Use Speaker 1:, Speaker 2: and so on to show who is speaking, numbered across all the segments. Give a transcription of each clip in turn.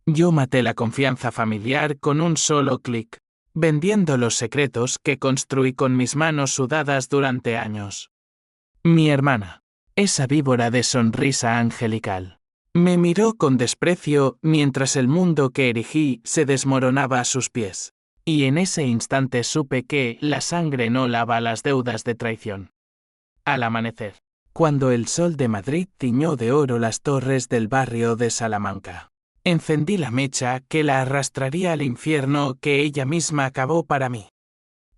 Speaker 1: Yo maté la confianza familiar con un solo clic, vendiendo los secretos que construí con mis manos sudadas durante años. Mi hermana, esa víbora de sonrisa angelical, me miró con desprecio mientras el mundo que erigí se desmoronaba a sus pies. Y en ese instante supe que la sangre no lava las deudas de traición. Al amanecer, cuando el sol de Madrid tiñó de oro las torres del barrio de Salamanca, encendí la mecha que la arrastraría al infierno que ella misma acabó para mí.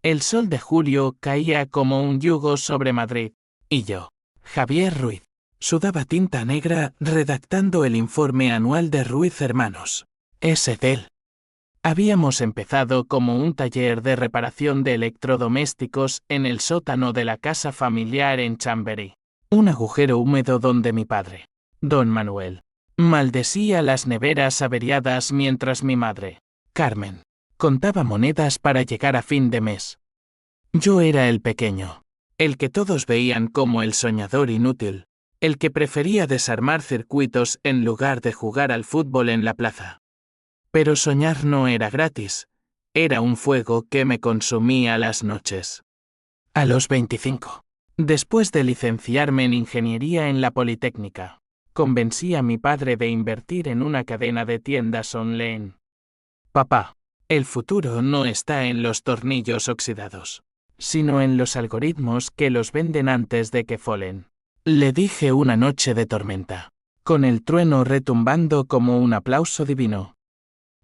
Speaker 1: El sol de julio caía como un yugo sobre Madrid, y yo, Javier Ruiz, sudaba tinta negra redactando el informe anual de Ruiz Hermanos, S.D.L. Habíamos empezado como un taller de reparación de electrodomésticos en el sótano de la casa familiar en Chamberí, un agujero húmedo donde mi padre, don Manuel, maldecía las neveras averiadas mientras mi madre, Carmen, contaba monedas para llegar a fin de mes. Yo era el pequeño, el que todos veían como el soñador inútil, el que prefería desarmar circuitos en lugar de jugar al fútbol en la plaza. Pero soñar no era gratis, era un fuego que me consumía las noches. A los 25, después de licenciarme en ingeniería en la Politécnica, convencí a mi padre de invertir en una cadena de tiendas online. Papá, el futuro no está en los tornillos oxidados, sino en los algoritmos que los venden antes de que folen. Le dije una noche de tormenta, con el trueno retumbando como un aplauso divino.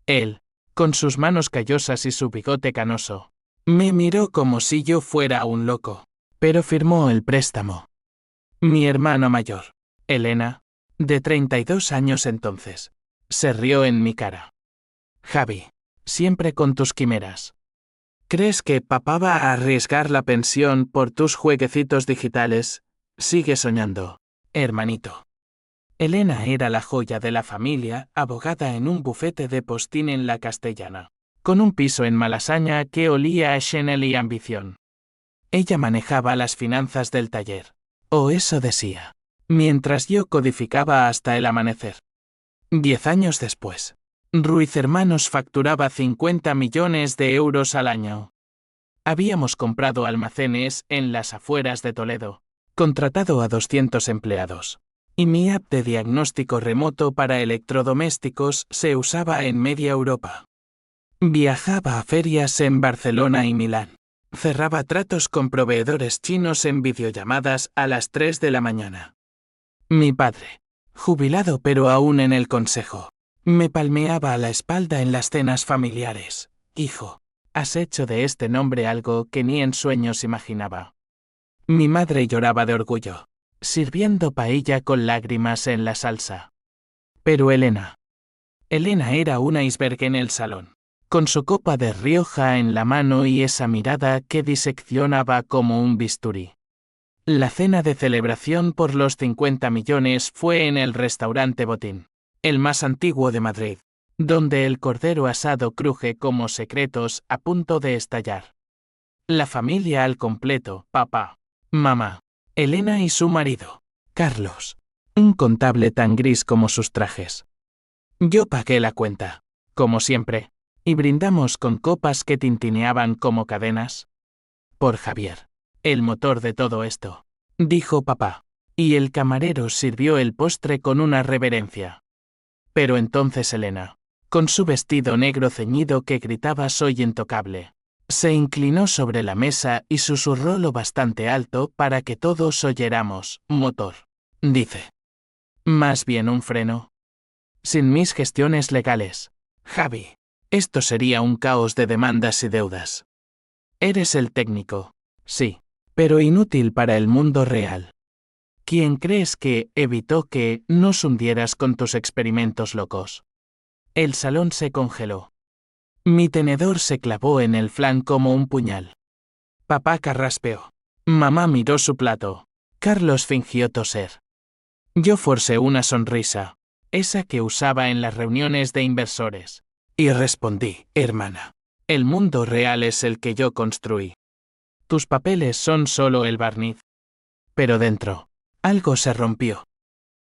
Speaker 1: Él, con sus manos callosas y su bigote canoso, me miró como si yo fuera un loco, pero firmó el préstamo. Mi hermana mayor, Elena, de 32 años entonces, se rió en mi cara. Javi, siempre con tus quimeras. ¿Crees que papá va a arriesgar la pensión por tus jueguecitos digitales? Sigue soñando, hermanito. Elena era la joya de la familia, abogada en un bufete de postín en la Castellana, con un piso en Malasaña que olía a Chanel y ambición. Ella manejaba las finanzas del taller, o eso decía, mientras yo codificaba hasta el amanecer. 10 años después, Ruiz Hermanos facturaba 50 millones de euros al año. Habíamos comprado almacenes en las afueras de Toledo, contratado a 200 empleados. Y mi app de diagnóstico remoto para electrodomésticos se usaba en media Europa. Viajaba a ferias en Barcelona y Milán. Cerraba tratos con proveedores chinos en videollamadas a las 3 de la mañana. Mi padre, jubilado pero aún en el consejo, me palmeaba a la espalda en las cenas familiares. Hijo, has hecho de este nombre algo que ni en sueños imaginaba. Mi madre lloraba de orgullo, sirviendo paella con lágrimas en la salsa. Pero Elena era un iceberg en el salón, con su copa de Rioja en la mano y esa mirada que diseccionaba como un bisturí. La cena de celebración por los 50 millones fue en el restaurante Botín, el más antiguo de Madrid, donde el cordero asado cruje como secretos a punto de estallar. La familia al completo, papá, mamá, Elena y su marido, Carlos, un contable tan gris como sus trajes. Yo pagué la cuenta, como siempre, y brindamos con copas que tintineaban como cadenas. Por Javier, el motor de todo esto, dijo papá, y el camarero sirvió el postre con una reverencia. Pero entonces Elena, con su vestido negro ceñido que gritaba soy intocable, se inclinó sobre la mesa y susurró lo bastante alto para que todos oyéramos, motor. Dice. Más bien un freno. Sin mis gestiones legales, Javi, esto sería un caos de demandas y deudas. Eres el técnico, sí, pero inútil para el mundo real. ¿Quién crees que evitó que nos hundieras con tus experimentos locos? El salón se congeló. Mi tenedor se clavó en el flan como un puñal. Papá carraspeó. Mamá miró su plato. Carlos fingió toser. Yo forcé una sonrisa, esa que usaba en las reuniones de inversores. Y respondí, hermana, el mundo real es el que yo construí. Tus papeles son solo el barniz. Pero dentro, algo se rompió.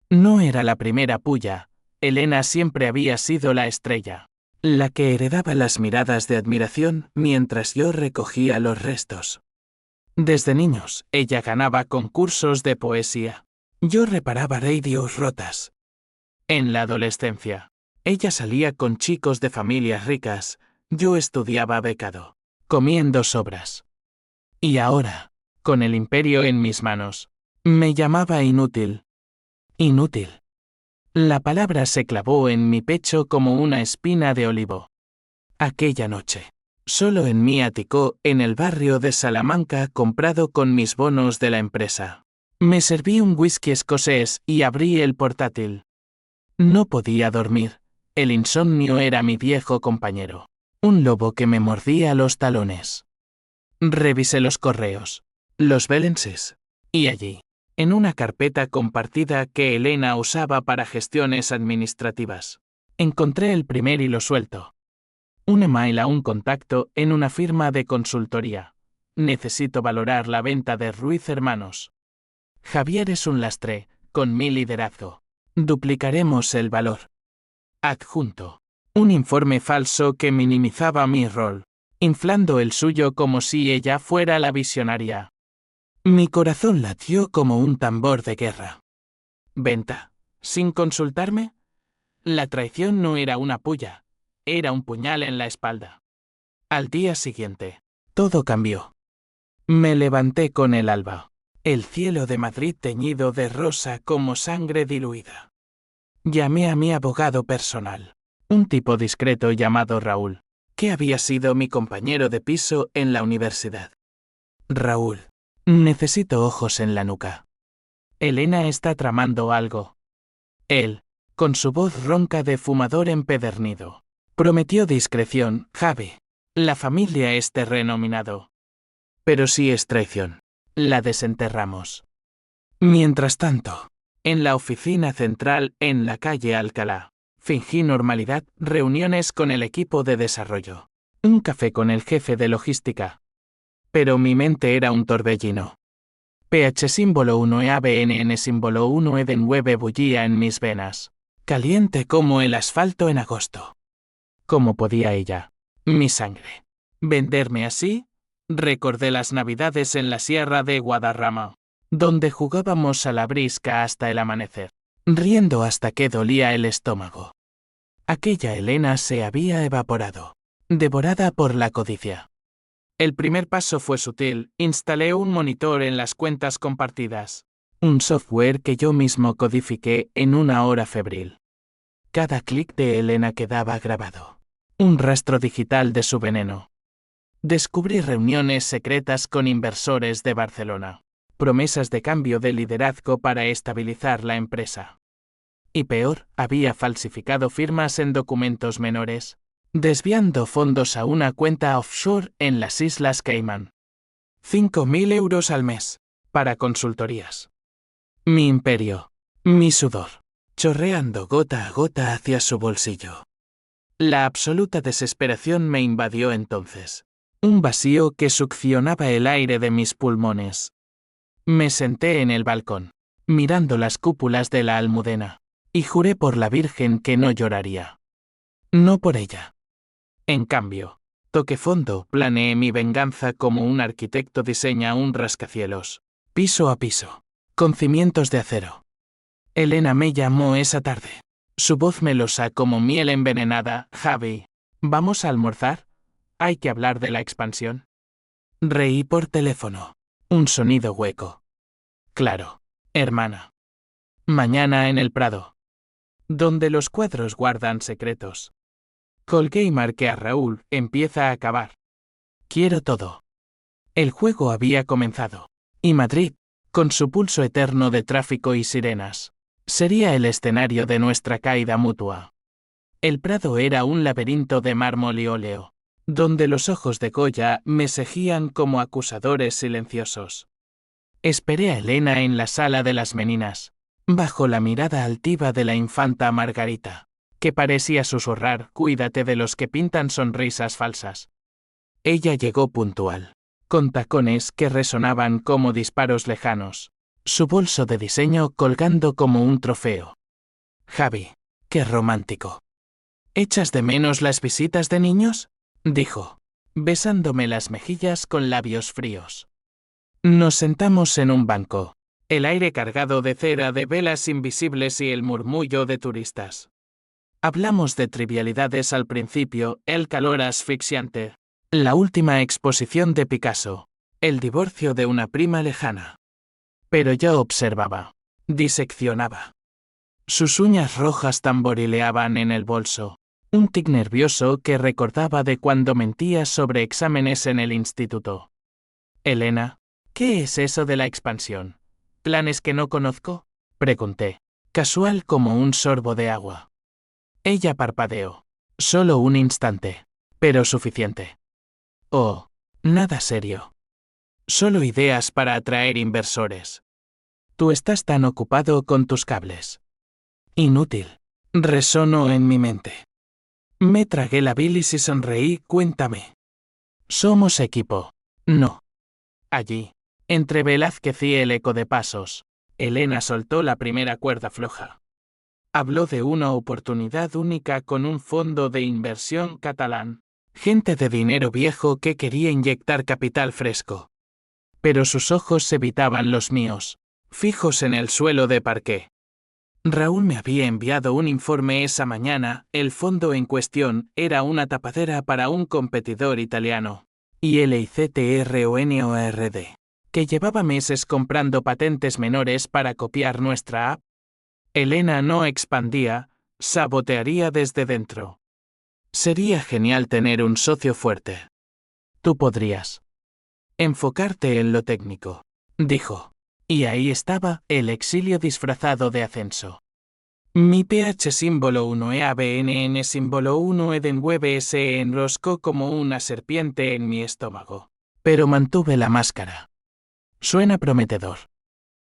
Speaker 1: No era la primera puya, Elena siempre había sido la estrella, la que heredaba las miradas de admiración mientras yo recogía los restos. Desde niños, ella ganaba concursos de poesía. Yo reparaba radios rotas. En la adolescencia, ella salía con chicos de familias ricas, yo estudiaba becado, comiendo sobras. Y ahora, con el imperio en mis manos, me llamaba inútil. Inútil. La palabra se clavó en mi pecho como una espina de olivo. Aquella noche, solo en mi ático, en el barrio de Salamanca, comprado con mis bonos de la empresa, me serví un whisky escocés y abrí el portátil. No podía dormir. El insomnio era mi viejo compañero, un lobo que me mordía los talones. Revisé los correos, los balances, y allí, en una carpeta compartida que Elena usaba para gestiones administrativas, encontré el primer hilo suelto. Un email a un contacto en una firma de consultoría. Necesito valorar la venta de Ruiz Hermanos. Javier es un lastre, con mi liderazgo. Duplicaremos el valor. Adjunto. Un informe falso que minimizaba mi rol, inflando el suyo como si ella fuera la visionaria. Mi corazón latió como un tambor de guerra. ¿Venta? ¿Sin consultarme? La traición no era una puya, era un puñal en la espalda. Al día siguiente, todo cambió. Me levanté con el alba, el cielo de Madrid teñido de rosa como sangre diluida. Llamé a mi abogado personal, un tipo discreto llamado Raúl, que había sido mi compañero de piso en la universidad. Raúl, necesito ojos en la nuca. Elena está tramando algo. Él, con su voz ronca de fumador empedernido, prometió discreción. Javi, la familia es terreno minado. Pero si es traición, la desenterramos. Mientras tanto, en la oficina central en la calle Alcalá, fingí normalidad, reuniones con el equipo de desarrollo, un café con el jefe de logística. Pero mi mente era un torbellino. PH símbolo 1 e ABNN símbolo 1 e de 9 bullía en mis venas, caliente como el asfalto en agosto. ¿Cómo podía ella, mi sangre, venderme así? Recordé las navidades en la sierra de Guadarrama, donde jugábamos a la brisca hasta el amanecer, riendo hasta que dolía el estómago. Aquella Elena se había evaporado, devorada por la codicia. El primer paso fue sutil, instalé un monitor en las cuentas compartidas, un software que yo mismo codifiqué en una hora febril. Cada clic de Elena quedaba grabado, un rastro digital de su veneno. Descubrí reuniones secretas con inversores de Barcelona, promesas de cambio de liderazgo para estabilizar la empresa. Y peor, había falsificado firmas en documentos menores, desviando fondos a una cuenta offshore en las Islas Caimán. 5.000 euros al mes, para consultorías. Mi imperio, mi sudor, chorreando gota a gota hacia su bolsillo. La absoluta desesperación me invadió entonces. Un vacío que succionaba el aire de mis pulmones. Me senté en el balcón, mirando las cúpulas de la Almudena, y juré por la Virgen que no lloraría. No por ella. En cambio, toqué fondo, planeé mi venganza como un arquitecto diseña un rascacielos, piso a piso, con cimientos de acero. Elena me llamó esa tarde. Su voz melosa como miel envenenada. Javi, ¿vamos a almorzar? ¿Hay que hablar de la expansión? Reí por teléfono. Un sonido hueco. Claro, hermana. Mañana en el Prado. Donde los cuadros guardan secretos. Colgué y marqué a Raúl, empieza a acabar. Quiero todo. El juego había comenzado. Y Madrid, con su pulso eterno de tráfico y sirenas, sería el escenario de nuestra caída mutua. El Prado era un laberinto de mármol y óleo, donde los ojos de Goya me seguían como acusadores silenciosos. Esperé a Elena en la sala de las meninas, bajo la mirada altiva de la infanta Margarita, que parecía susurrar, cuídate de los que pintan sonrisas falsas. Ella llegó puntual, con tacones que resonaban como disparos lejanos, su bolso de diseño colgando como un trofeo. Javi, Qué romántico. ¿Echas de menos las visitas de niños?, dijo, besándome las mejillas con labios fríos. Nos sentamos en un banco, el aire cargado de cera de velas invisibles y el murmullo de turistas. Hablamos de trivialidades al principio, el calor asfixiante, la última exposición de Picasso, el divorcio de una prima lejana. Pero yo observaba, diseccionaba. Sus uñas rojas tamborileaban en el bolso, un tic nervioso que recordaba de cuando mentía sobre exámenes en el instituto. Elena, ¿qué es eso de la expansión? ¿Planes que no conozco?, pregunté, casual como un sorbo de agua. Ella parpadeó. Solo un instante, pero suficiente. Oh, nada serio. Solo ideas para atraer inversores. Tú estás tan ocupado con tus cables. Inútil. Resonó en mi mente. Me tragué la bilis y sonreí. Cuéntame. Somos equipo. No. Allí, entre Velázquez y el eco de pasos, Elena soltó la primera cuerda floja. Habló de una oportunidad única con un fondo de inversión catalán. Gente de dinero viejo que quería inyectar capital fresco. Pero sus ojos evitaban los míos, fijos en el suelo de parqué. Raúl me había enviado un informe esa mañana. El fondo en cuestión era una tapadera para un competidor italiano, ILICTRONORD, que llevaba meses comprando patentes menores para copiar nuestra app. Elena no expandía, sabotearía desde dentro. Sería genial tener un socio fuerte. Tú podrías enfocarte en lo técnico, dijo. Y ahí estaba, el exilio disfrazado de ascenso. Mi PH símbolo 1 EABNN símbolo 1 Edenweb se enroscó como una serpiente en mi estómago. Pero mantuve la máscara. Suena prometedor.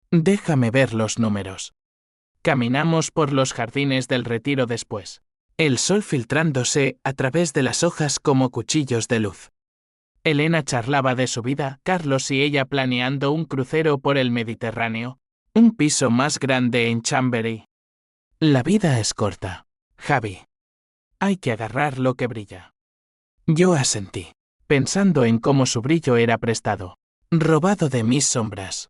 Speaker 1: Déjame ver los números. Caminamos por los jardines del Retiro después, el sol filtrándose a través de las hojas como cuchillos de luz. Elena charlaba de su vida, Carlos y ella planeando un crucero por el Mediterráneo, un piso más grande en Chambery. La vida es corta, Javi. Hay que agarrar lo que brilla. Yo asentí, pensando en cómo su brillo era prestado, robado de mis sombras.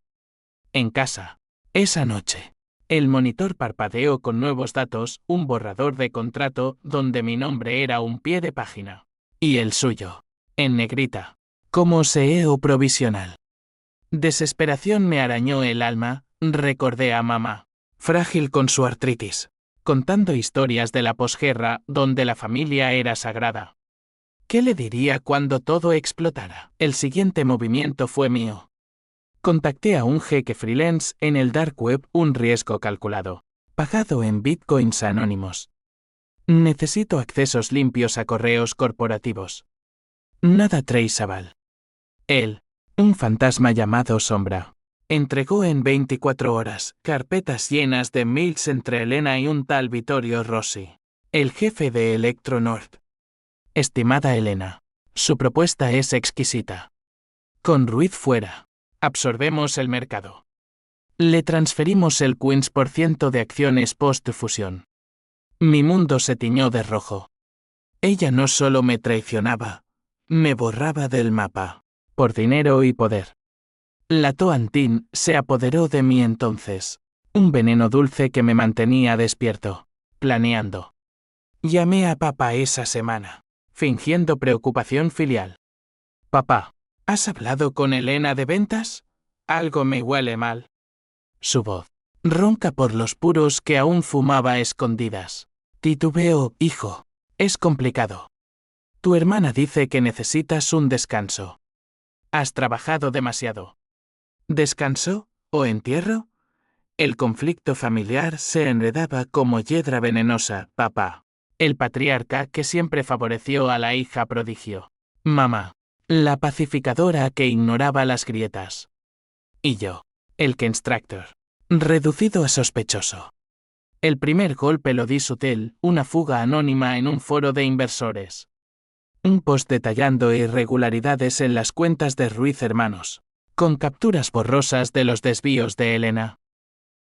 Speaker 1: En casa, esa noche, el monitor parpadeó con nuevos datos, un borrador de contrato donde mi nombre era un pie de página. Y el suyo, en negrita, como CEO provisional. Desesperación me arañó el alma, recordé a mamá, frágil con su artritis, contando historias de la posguerra donde la familia era sagrada. ¿Qué le diría cuando todo explotara? El siguiente movimiento fue mío. Contacté a un jeque freelance en el dark web, un riesgo calculado, pagado en bitcoins anónimos. Necesito accesos limpios a correos corporativos. Nada traceable. Él, un fantasma llamado Sombra, entregó en 24 horas carpetas llenas de mails entre Elena y un tal Vittorio Rossi, el jefe de Electronord. Estimada Elena, su propuesta es exquisita. Con Ruiz fuera, absorbemos el mercado. Le transferimos el 15% de acciones post-fusión. Mi mundo se tiñó de rojo. Ella no solo me traicionaba, me borraba del mapa, por dinero y poder. La Toantin se apoderó de mí entonces, un veneno dulce que me mantenía despierto, planeando. Llamé a papá esa semana, fingiendo preocupación filial. Papá, ¿has hablado con Elena de ventas? Algo me huele mal. Su voz, ronca por los puros que aún fumaba a escondidas. Titubeo, hijo, es complicado. Tu hermana dice que necesitas un descanso. Has trabajado demasiado. ¿Descanso o entierro? El conflicto familiar se enredaba como hiedra venenosa, papá. El patriarca que siempre favoreció a la hija prodigio. Mamá, la pacificadora que ignoraba las grietas. Y yo, el constructor, reducido a sospechoso. El primer golpe lo di sutil, una fuga anónima en un foro de inversores. Un post detallando irregularidades en las cuentas de Ruiz Hermanos, con capturas borrosas de los desvíos de Elena.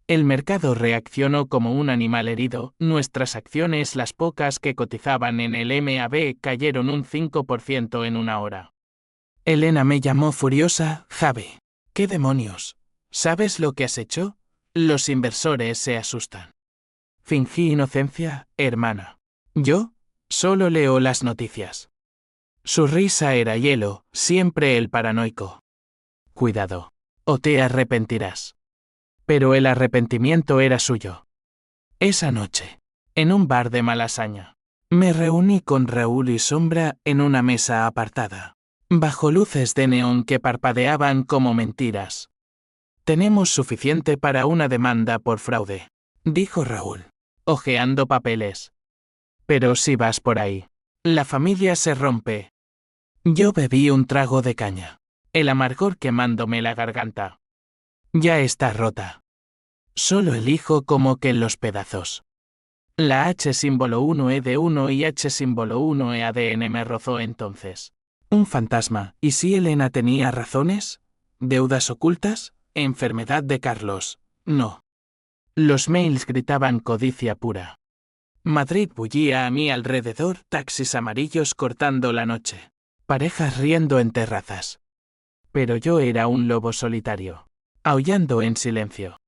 Speaker 1: El mercado reaccionó como un animal herido, nuestras acciones, las pocas que cotizaban en el MAB, cayeron un 5% en una hora. Elena me llamó furiosa. Javi, ¿qué demonios? ¿Sabes lo que has hecho? Los inversores se asustan. Fingí inocencia, hermana. ¿Yo? Solo leo las noticias. Su risa era hielo, siempre el paranoico. Cuidado. O te arrepentirás. Pero el arrepentimiento era suyo. Esa noche, en un bar de Malasaña, me reuní con Raúl y Sombra en una mesa apartada, bajo luces de neón que parpadeaban como mentiras. Tenemos suficiente para una demanda por fraude, dijo Raúl, hojeando papeles. Pero si vas por ahí, la familia se rompe. Yo bebí un trago de caña, el amargor quemándome la garganta. Ya está rota. Solo elijo como que en los pedazos. La H símbolo 1E de 1 y H símbolo 1E ADN me rozó entonces. Un fantasma. ¿Y si Elena tenía razones? ¿Deudas ocultas? ¿Enfermedad de Carlos? No. Los mails gritaban codicia pura. Madrid bullía a mi alrededor, taxis amarillos cortando la noche. Parejas riendo en terrazas. Pero yo era un lobo solitario, aullando en silencio.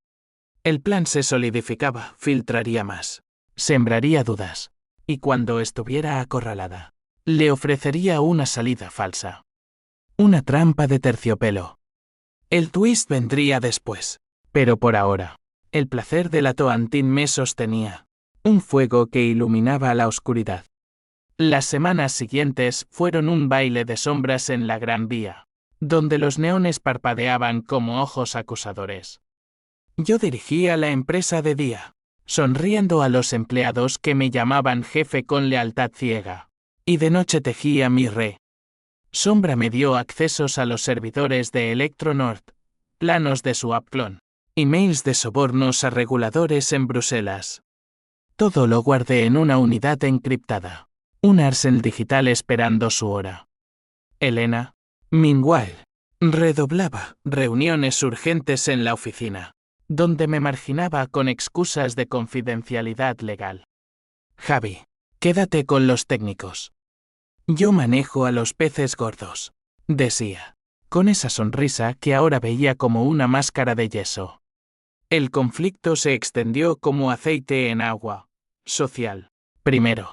Speaker 1: El plan se solidificaba, filtraría más. Sembraría dudas. Y cuando estuviera acorralada, le ofrecería una salida falsa. Una trampa de terciopelo. El twist vendría después. Pero por ahora, el placer de la Toantín me sostenía. Un fuego que iluminaba la oscuridad. Las semanas siguientes fueron un baile de sombras en la Gran Vía, donde los neones parpadeaban como ojos acusadores. Yo dirigía la empresa de día, sonriendo a los empleados que me llamaban jefe con lealtad ciega, y de noche tejía mi re. Sombra me dio accesos a los servidores de Electronord, planos de su Upclone, emails de sobornos a reguladores en Bruselas. Todo lo guardé en una unidad encriptada, un arsenal digital esperando su hora. Elena, meanwhile, redoblaba reuniones urgentes en la oficina, donde me marginaba con excusas de confidencialidad legal. Javi, quédate con los técnicos. Yo manejo a los peces gordos, decía, con esa sonrisa que ahora veía como una máscara de yeso. El conflicto se extendió como aceite en agua. Social. Primero.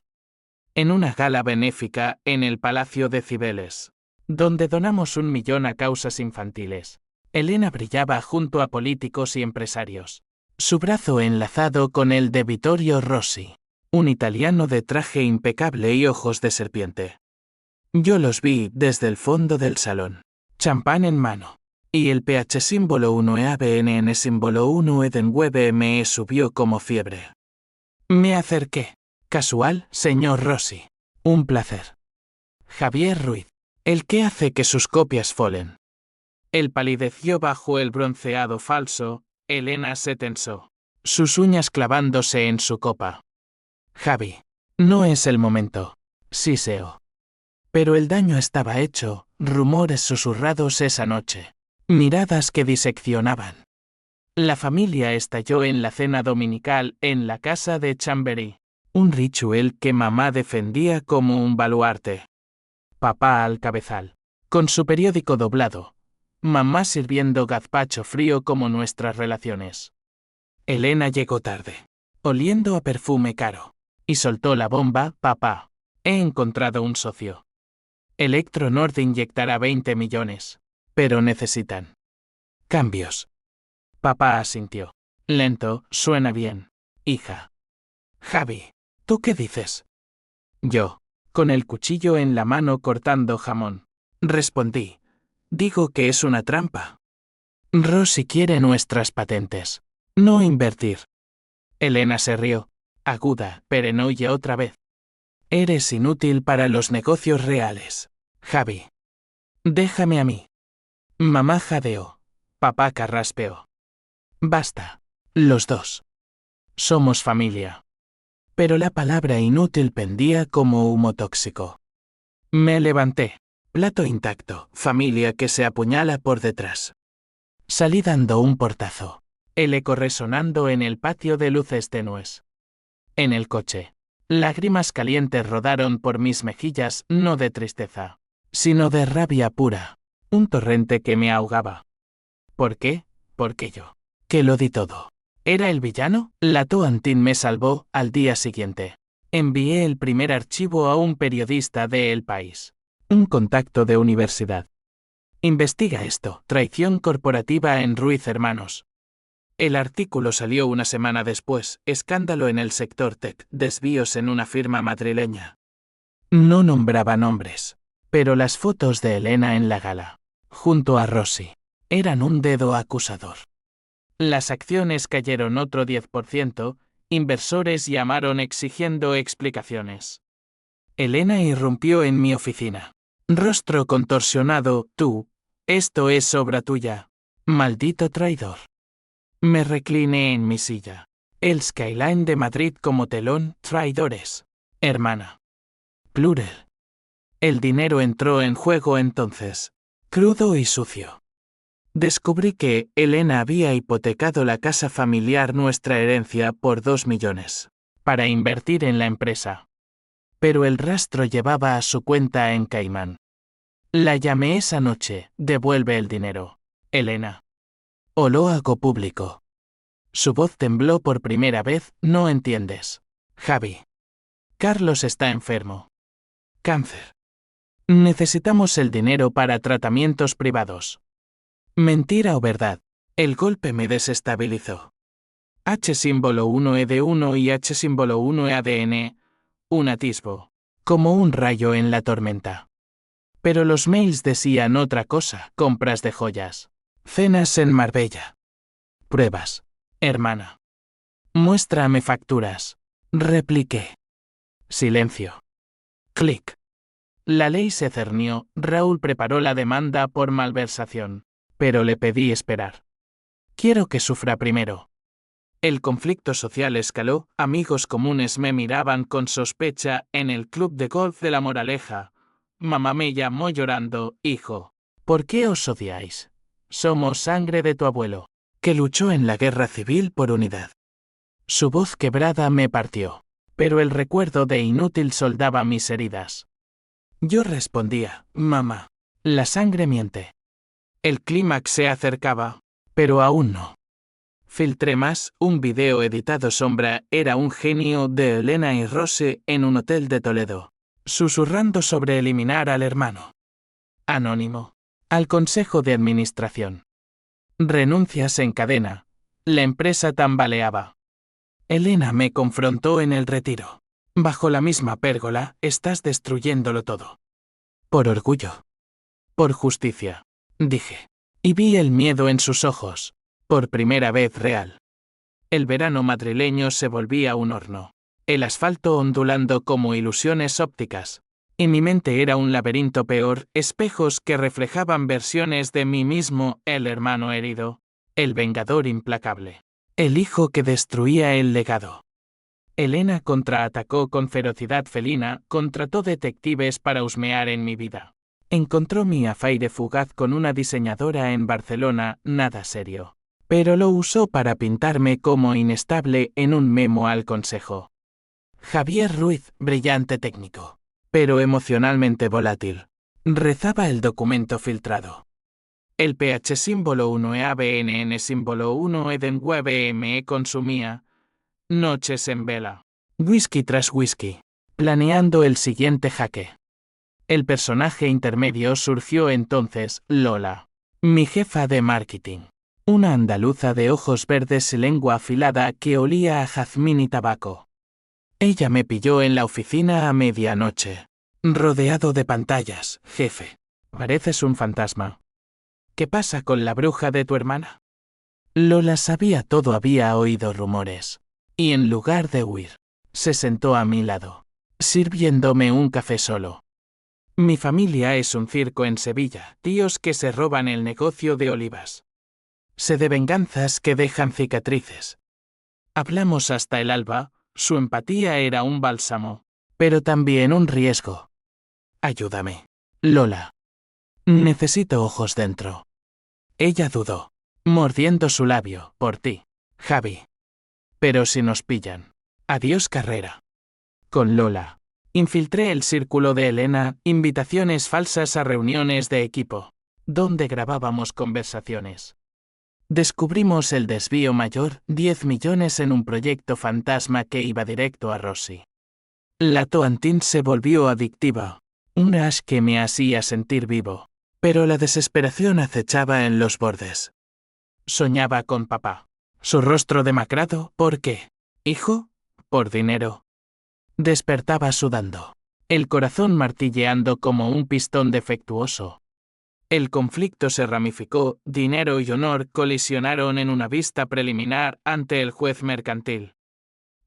Speaker 1: En una gala benéfica en el Palacio de Cibeles, donde donamos 1 millón a causas infantiles. Elena brillaba junto a políticos y empresarios, su brazo enlazado con el de Vittorio Rossi, un italiano de traje impecable y ojos de serpiente. Yo los vi desde el fondo del salón, champán en mano, y el pH símbolo 1 ABNN símbolo 1 Edenweb me subió como fiebre. Me acerqué. Casual, señor Rossi. Un placer. Javier Ruiz. El que hace que sus copias folen. Él palideció bajo el bronceado falso, Elena se tensó, sus uñas clavándose en su copa. Javi. No es el momento. Siseo. Pero el daño estaba hecho, rumores susurrados esa noche, miradas que diseccionaban. La familia estalló en la cena dominical en la casa de Chambery, un ritual que mamá defendía como un baluarte. Papá al cabezal, con su periódico doblado, mamá sirviendo gazpacho frío como nuestras relaciones. Elena llegó tarde, oliendo a perfume caro, y soltó la bomba. Papá, he encontrado un socio. Electronord inyectará 20 millones, pero necesitan cambios. Papá asintió. Lento, suena bien, hija. Javi, ¿tú qué dices? Yo, con el cuchillo en la mano cortando jamón, respondí. Digo que es una trampa. Rossi quiere nuestras patentes, no invertir. Elena se rió, aguda, perenoia otra vez. Eres inútil para los negocios reales, Javi. Déjame a mí. Mamá jadeó. Papá carraspeó. Basta. Los dos. Somos familia. Pero la palabra inútil pendía como humo tóxico. Me levanté. Plato intacto, familia que se apuñala por detrás. Salí dando un portazo. el eco resonando en el patio de luces tenues. En el coche, lágrimas calientes rodaron por mis mejillas, no de tristeza, sino de rabia pura, un torrente que me ahogaba. ¿Por qué? Porque yo, que lo di todo. ¿Era el villano? La Toantin me salvó. Al día siguiente, envié el primer archivo a un periodista de El País, un contacto de universidad. Investiga esto, traición corporativa en Ruiz Hermanos. El artículo salió una semana después, escándalo en el sector tech, desvíos en una firma madrileña. No nombraba nombres, pero las fotos de Elena en la gala, junto a Rossi, eran un dedo acusador. Las acciones cayeron otro 10%, inversores llamaron exigiendo explicaciones. Elena irrumpió en mi oficina. Rostro contorsionado, tú, esto es obra tuya. Maldito traidor. Me recliné en mi silla. El skyline de Madrid como telón, traidores. Hermana. Plural. El dinero entró en juego entonces, crudo y sucio. Descubrí que Elena había hipotecado la casa familiar, nuestra herencia, por 2 millones, para invertir en la empresa. Pero el rastro llevaba a su cuenta en Caimán. La llamé esa noche, devuelve el dinero, Elena. O lo hago público. Su voz tembló por primera vez, no entiendes. Javi. Carlos está enfermo. Cáncer. Necesitamos el dinero para tratamientos privados. Mentira o verdad. El golpe me desestabilizó. H símbolo 1E1 y H símbolo 1EADN. Un atisbo. Como un rayo en la tormenta. Pero los mails decían otra cosa, compras de joyas. Cenas en Marbella. Pruebas. Hermana. Muéstrame facturas. Repliqué. Silencio. Clic. La ley se cernió, Raúl preparó la demanda por malversación. Pero le pedí esperar. Quiero que sufra primero. El conflicto social escaló, amigos comunes me miraban con sospecha en el club de golf de La Moraleja. Mamá me llamó llorando, hijo. ¿Por qué os odiáis? Somos sangre de tu abuelo, que luchó en la guerra civil por unidad. Su voz quebrada me partió, pero el recuerdo de inútil soldaba mis heridas. Yo respondía, mamá, la sangre miente. El clímax se acercaba, pero aún no. Filtré más, un video editado sombra, era un genio de Elena y Rose en un hotel de Toledo, susurrando sobre eliminar al hermano. Anónimo. Al consejo de administración. Renuncias en cadena. La empresa tambaleaba. Elena me confrontó en el retiro. Bajo la misma pérgola, estás destruyéndolo todo. Por orgullo. Por justicia. Dije. Y vi el miedo en sus ojos. Por primera vez real. El verano madrileño se volvía un horno. El asfalto ondulando como ilusiones ópticas. Y mi mente era un laberinto peor, espejos que reflejaban versiones de mí mismo, el hermano herido, el vengador implacable, el hijo que destruía el legado. Elena contraatacó con ferocidad felina, contrató detectives para husmear en mi vida. Encontró mi afaire fugaz con una diseñadora en Barcelona, nada serio. Pero lo usó para pintarme como inestable en un memo al consejo. Javier Ruiz, brillante técnico, pero emocionalmente volátil. Rezaba el documento filtrado. El PH símbolo 1EABNN símbolo 1EDENWBME consumía. Noches en vela. Whisky tras whisky. Planeando el siguiente jaque. El personaje intermedio surgió entonces, Lola. Mi jefa de marketing. Una andaluza de ojos verdes y lengua afilada que olía a jazmín y tabaco. Ella me pilló en la oficina a medianoche. Rodeado de pantallas, jefe. Pareces un fantasma. ¿Qué pasa con la bruja de tu hermana? Lola sabía todo, había oído rumores. Y en lugar de huir, se sentó a mi lado, sirviéndome un café solo. Mi familia es un circo en Sevilla, tíos que se roban el negocio de olivas. Sé de venganzas que dejan cicatrices. Hablamos hasta el alba, su empatía era un bálsamo, pero también un riesgo. Ayúdame, Lola. Necesito ojos dentro. Ella dudó, mordiendo su labio, por ti. Javi. Pero si nos pillan. Adiós carrera. Con Lola. Infiltré el círculo de Elena, invitaciones falsas a reuniones de equipo, donde grabábamos conversaciones. Descubrimos el desvío mayor, 10 millones en un proyecto fantasma que iba directo a Rossi. La Toantin se volvió adictiva, un hash que me hacía sentir vivo, pero la desesperación acechaba en los bordes. Soñaba con papá. Su rostro demacrado, ¿por qué? ¿Hijo? ¿Por dinero? Despertaba sudando, el corazón martilleando como un pistón defectuoso. El conflicto se ramificó, dinero y honor colisionaron en una vista preliminar ante el juez mercantil.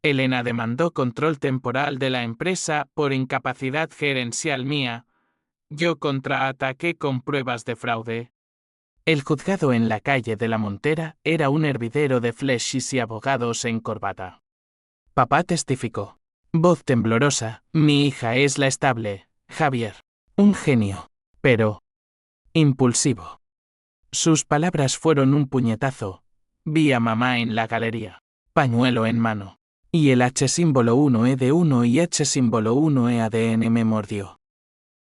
Speaker 1: Elena demandó control temporal de la empresa por incapacidad gerencial mía. Yo contraataqué con pruebas de fraude. El juzgado en la calle de la Montera era un hervidero de fleshis y abogados en corbata. Papá testificó. Voz temblorosa, mi hija es la estable, Javier. Un genio. Pero impulsivo. Sus palabras fueron un puñetazo. Vi a mamá en la galería. Pañuelo en mano. Y el H símbolo 1E de 1 y H símbolo 1E ADN me mordió.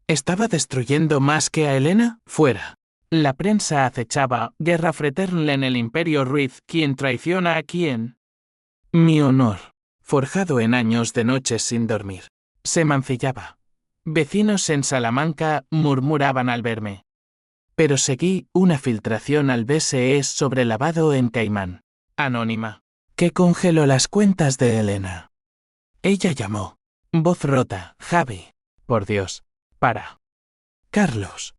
Speaker 1: ¿Estaba destruyendo más que a Elena? Fuera. La prensa acechaba, guerra fraterna en el Imperio Ruiz, ¿quién traiciona a quién? Mi honor, forjado en años de noches sin dormir, se mancillaba. Vecinos en Salamanca murmuraban al verme. Pero seguí una filtración al BSE sobre lavado en Caimán, anónima, que congeló las cuentas de Elena. Ella llamó. Voz rota, Javi. Por Dios. Para. Carlos.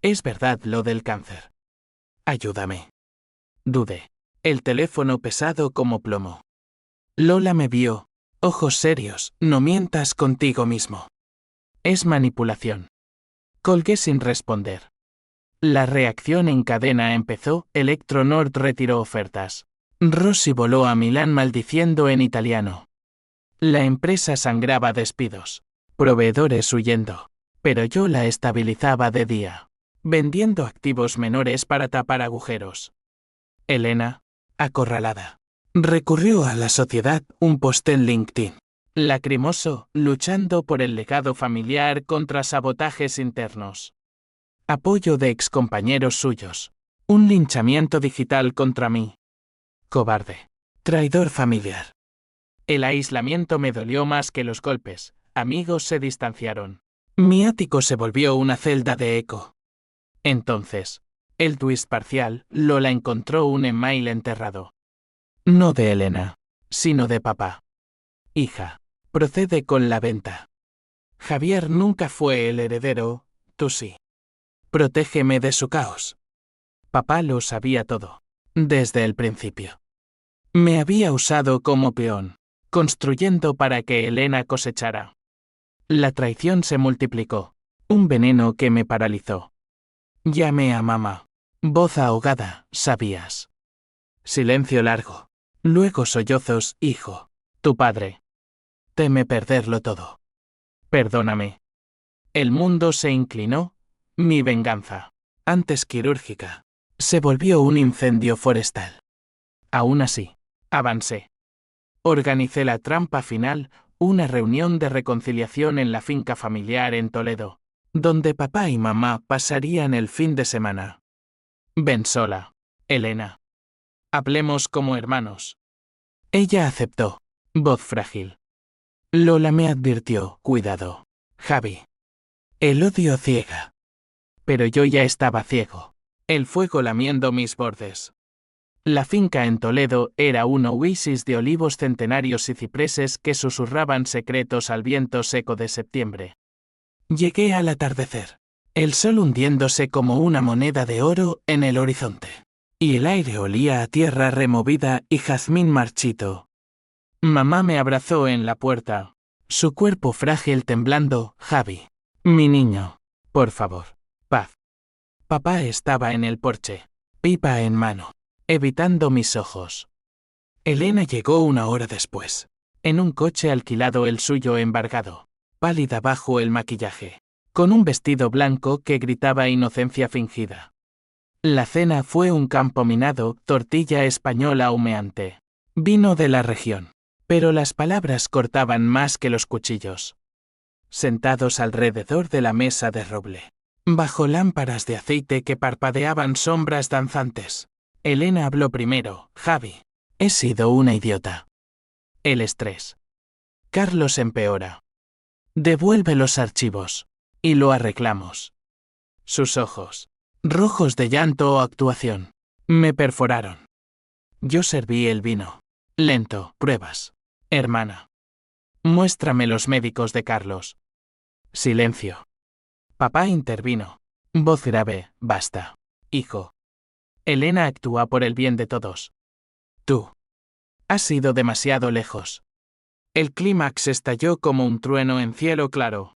Speaker 1: Es verdad lo del cáncer. Ayúdame. Dudé. El teléfono pesado como plomo. Lola me vio. Ojos serios, no mientas contigo mismo. Es manipulación. Colgué sin responder. La reacción en cadena empezó, Electronord retiró ofertas. Rossi voló a Milán maldiciendo en italiano. La empresa sangraba despidos. Proveedores huyendo. Pero yo la estabilizaba de día, vendiendo activos menores para tapar agujeros. Elena, acorralada, recurrió a la sociedad, un post en LinkedIn. Lacrimoso, luchando por el legado familiar contra sabotajes internos. Apoyo de excompañeros suyos. Un linchamiento digital contra mí. Cobarde. Traidor familiar. El aislamiento me dolió más que los golpes. Amigos se distanciaron. Mi ático se volvió una celda de eco. Entonces, el twist parcial, Lola encontró un email enterrado. No de Elena, sino de papá. Hija, procede con la venta. Javier nunca fue el heredero, tú sí. Protégeme de su caos. Papá lo sabía todo, desde el principio. Me había usado como peón, construyendo para que Elena cosechara. La traición se multiplicó, un veneno que me paralizó. Llamé a mamá. Voz ahogada, sabías. Silencio largo. Luego sollozos, hijo. Tu padre. Teme perderlo todo. Perdóname. El mundo se inclinó. Mi venganza, antes quirúrgica, se volvió un incendio forestal. Aún así, avancé. Organicé la trampa final, una reunión de reconciliación en la finca familiar en Toledo, donde papá y mamá pasarían el fin de semana. Ven sola, Elena. Hablemos como hermanos. Ella aceptó, voz frágil. Lola me advirtió, cuidado, Javi. El odio ciega. Pero yo ya estaba ciego, el fuego lamiendo mis bordes. La finca en Toledo era un oasis de olivos centenarios y cipreses que susurraban secretos al viento seco de septiembre. Llegué al atardecer, el sol hundiéndose como una moneda de oro en el horizonte, y el aire olía a tierra removida y jazmín marchito. Mamá me abrazó en la puerta, su cuerpo frágil temblando. Javi, mi niño, por favor, paz. Papá estaba en el porche, pipa en mano, evitando mis ojos. Elena llegó una hora después, en un coche alquilado, el suyo embargado, pálida bajo el maquillaje, con un vestido blanco que gritaba inocencia fingida. La cena fue un campo minado, tortilla española humeante. Vino de la región. Pero las palabras cortaban más que los cuchillos. Sentados alrededor de la mesa de roble, bajo lámparas de aceite que parpadeaban sombras danzantes, Elena habló primero. Javi, he sido una idiota. El estrés. Carlos empeora. Devuelve los archivos. Y lo arreglamos. Sus ojos, rojos de llanto o actuación, me perforaron. Yo serví el vino. Lento, pruebas. Hermana. Muéstrame los médicos de Carlos. Silencio. Papá intervino. Voz grave, basta. Hijo. Elena actúa por el bien de todos. Tú. Has ido demasiado lejos. El clímax estalló como un trueno en cielo claro.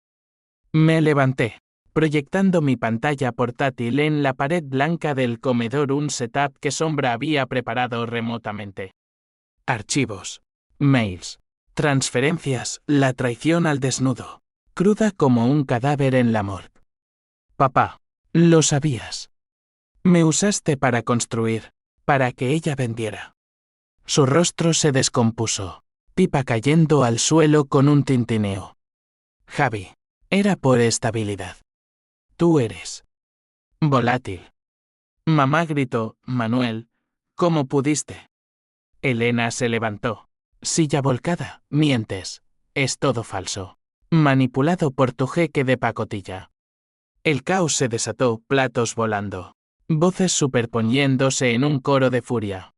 Speaker 1: Me levanté, proyectando mi pantalla portátil en la pared blanca del comedor, un setup que Sombra había preparado remotamente. Archivos, mails, transferencias, la traición al desnudo, cruda como un cadáver en la morgue. Papá, lo sabías. Me usaste para construir, para que ella vendiera. Su rostro se descompuso, pipa cayendo al suelo con un tintineo. Javi, era por estabilidad. Tú eres volátil. Mamá gritó. Manuel, ¿cómo pudiste? Elena se levantó. Silla volcada. Mientes. Es todo falso. Manipulado por tu jeque de pacotilla. El caos se desató, platos volando. Voces superponiéndose en un coro de furia.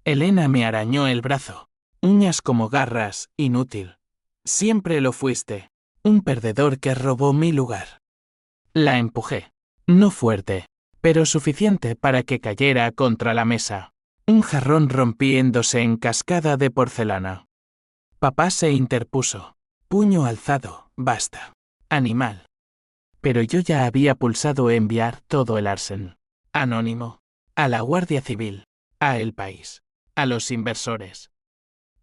Speaker 1: Elena me arañó el brazo. Uñas como garras, inútil. Siempre lo fuiste. Un perdedor que robó mi lugar. La empujé. No fuerte, pero suficiente para que cayera contra la mesa. Un jarrón rompiéndose en cascada de porcelana. Papá se interpuso. Puño alzado. Basta. Animal. Pero yo ya había pulsado enviar todo el arsen. Anónimo. A la Guardia Civil. A El País. A los inversores.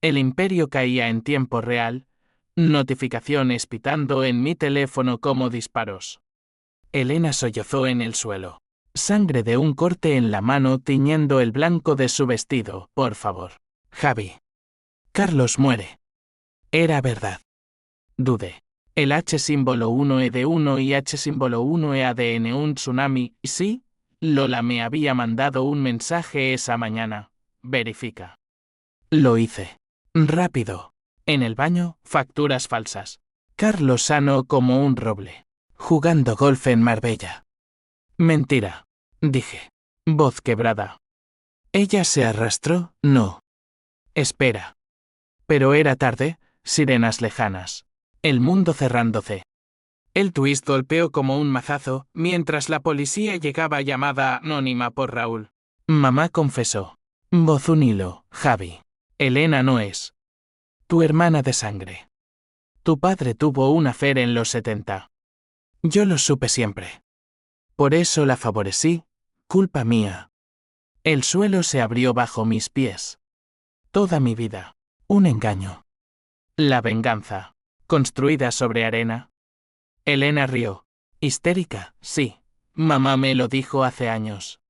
Speaker 1: El imperio caía en tiempo real. Notificaciones pitando en mi teléfono como disparos. Elena sollozó en el suelo. Sangre de un corte en la mano tiñendo el blanco de su vestido. Por favor. Javi. Carlos muere. Era verdad. Dudé. El H símbolo 1E1 y H símbolo 1EADN, un tsunami. Sí, Lola me había mandado un mensaje esa mañana. Verifica. Lo hice. Rápido. En el baño, facturas falsas. Carlos sano como un roble. Jugando golf en Marbella. Mentira. Dije. Voz quebrada. Ella se arrastró. No. Espera. Pero era tarde, sirenas lejanas. El mundo cerrándose. El twist golpeó como un mazazo, mientras la policía llegaba llamada anónima por Raúl. Mamá confesó. Voz un hilo. Javi. Elena no es tu hermana de sangre. Tu padre tuvo un affair en los 70. Yo lo supe siempre. Por eso la favorecí, culpa mía. El suelo se abrió bajo mis pies. Toda mi vida. Un engaño. La venganza. Construida sobre arena. Elena rió. Histérica, sí. Mamá me lo dijo hace años.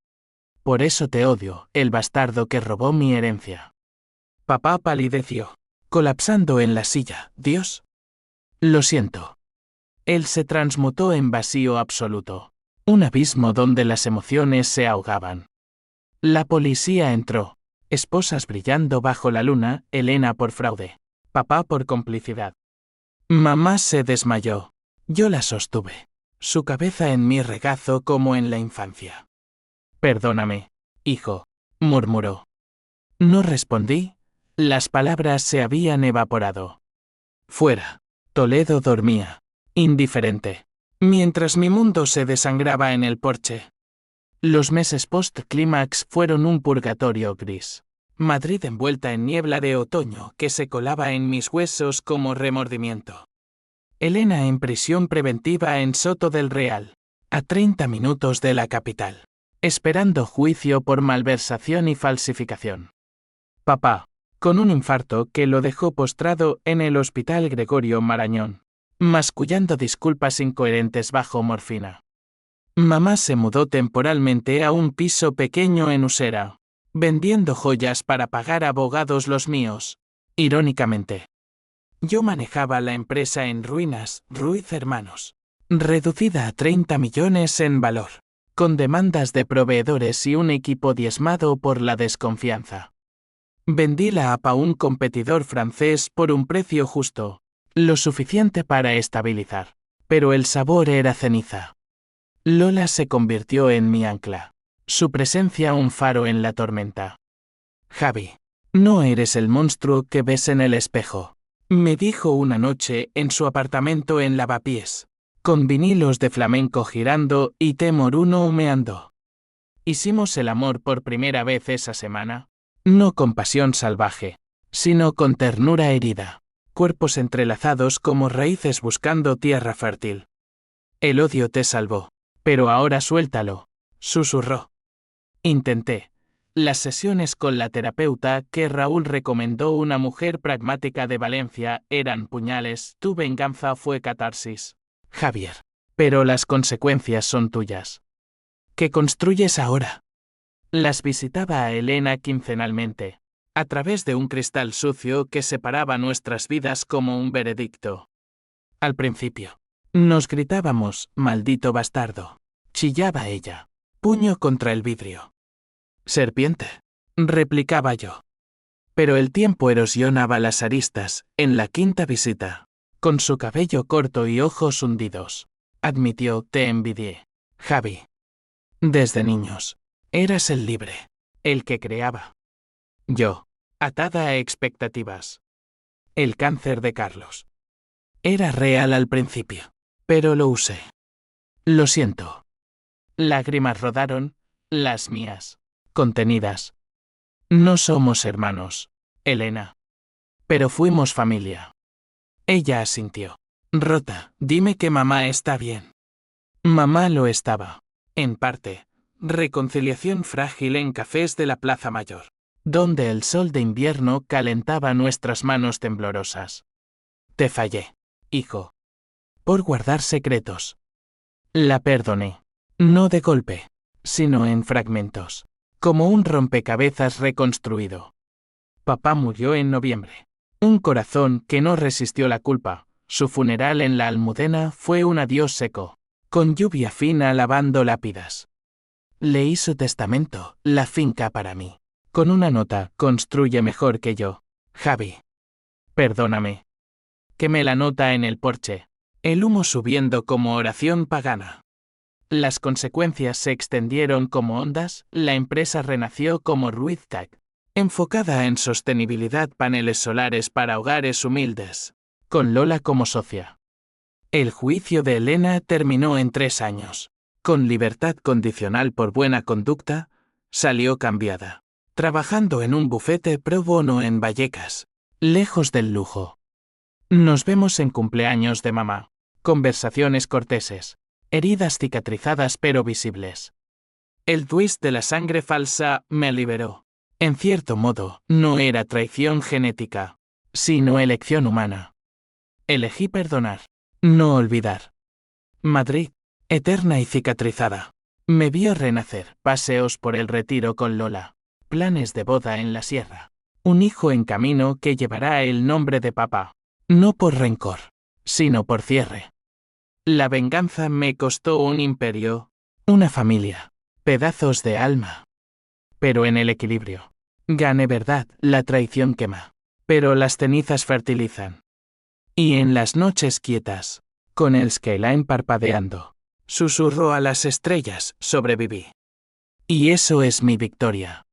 Speaker 1: Por eso te odio, el bastardo que robó mi herencia. Papá palideció, colapsando en la silla. Dios. Lo siento. Él se transmutó en vacío absoluto. Un abismo donde las emociones se ahogaban. La policía entró. Esposas brillando bajo la luna, Elena por fraude. Papá por complicidad. Mamá se desmayó. Yo la sostuve. Su cabeza en mi regazo como en la infancia. Perdóname, hijo, murmuró. No respondí. Las palabras se habían evaporado. Fuera. Toledo dormía. Indiferente. Mientras mi mundo se desangraba en el porche. Los meses post-clímax fueron un purgatorio gris. Madrid envuelta en niebla de otoño que se colaba en mis huesos como remordimiento. Elena en prisión preventiva en Soto del Real, a 30 minutos de la capital, esperando juicio por malversación y falsificación. Papá, con un infarto que lo dejó postrado en el Hospital Gregorio Marañón, mascullando disculpas incoherentes bajo morfina. Mamá se mudó temporalmente a un piso pequeño en Usera, vendiendo joyas para pagar abogados los míos. Irónicamente, yo manejaba la empresa en ruinas, Ruiz Hermanos, reducida a 30 millones en valor, con demandas de proveedores y un equipo diezmado por la desconfianza. Vendí la app a un competidor francés por un precio justo, lo suficiente para estabilizar, pero el sabor era ceniza. Lola se convirtió en mi ancla, su presencia un faro en la tormenta. Javi, no eres el monstruo que ves en el espejo, me dijo una noche en su apartamento en Lavapiés, con vinilos de flamenco girando y té moruno humeando. Hicimos el amor por primera vez esa semana, no con pasión salvaje, sino con ternura herida, cuerpos entrelazados como raíces buscando tierra fértil. El odio te salvó, pero ahora suéltalo, susurró. Intenté. Las sesiones con la terapeuta que Raúl recomendó, una mujer pragmática de Valencia, eran puñales, tu venganza fue catarsis. Javier. Pero las consecuencias son tuyas. ¿Qué construyes ahora? Las visitaba a Elena quincenalmente, a través de un cristal sucio que separaba nuestras vidas como un veredicto. Al principio, nos gritábamos, maldito bastardo. Chillaba ella, puño contra el vidrio. Serpiente, replicaba yo. Pero el tiempo erosionaba las aristas, en la quinta visita. Con su cabello corto y ojos hundidos, admitió, te envidié. Javi. Desde niños, eras el libre, el que creaba. Yo, atada a expectativas. El cáncer de Carlos. Era real al principio, pero lo usé. Lo siento. Lágrimas rodaron, las mías, contenidas. No somos hermanos, Elena. Pero fuimos familia. Ella asintió. Rota, dime que mamá está bien. Mamá lo estaba. En parte. Reconciliación frágil en cafés de la Plaza Mayor, donde el sol de invierno calentaba nuestras manos temblorosas. Te fallé, hijo. Por guardar secretos. La perdoné. No de golpe, sino en fragmentos. Como un rompecabezas reconstruido. Papá murió en noviembre. Un corazón que no resistió la culpa. Su funeral en la Almudena fue un adiós seco, con lluvia fina lavando lápidas. Leí su testamento, la finca para mí. Con una nota, construye mejor que yo. Javi. Perdóname. Quemé la nota en el porche. El humo subiendo como oración pagana. Las consecuencias se extendieron como ondas, la empresa renació como Ruiztag, enfocada en sostenibilidad, paneles solares para hogares humildes, con Lola como socia. El juicio de Elena terminó en 3 años. Con libertad condicional por buena conducta, salió cambiada, trabajando en un bufete pro bono en Vallecas, lejos del lujo. Nos vemos en cumpleaños de mamá, conversaciones corteses, heridas cicatrizadas pero visibles. El twist de la sangre falsa me liberó. En cierto modo, no era traición genética, sino elección humana. Elegí perdonar, no olvidar. Madrid, eterna y cicatrizada. Me vio renacer, paseos por el Retiro con Lola, planes de boda en la sierra. Un hijo en camino que llevará el nombre de papá, no por rencor, sino por cierre. La venganza me costó un imperio, una familia, pedazos de alma. Pero en el equilibrio, gané verdad, la traición quema, pero las cenizas fertilizan. Y en las noches quietas, con el skyline parpadeando, susurro a las estrellas, sobreviví. Y eso es mi victoria.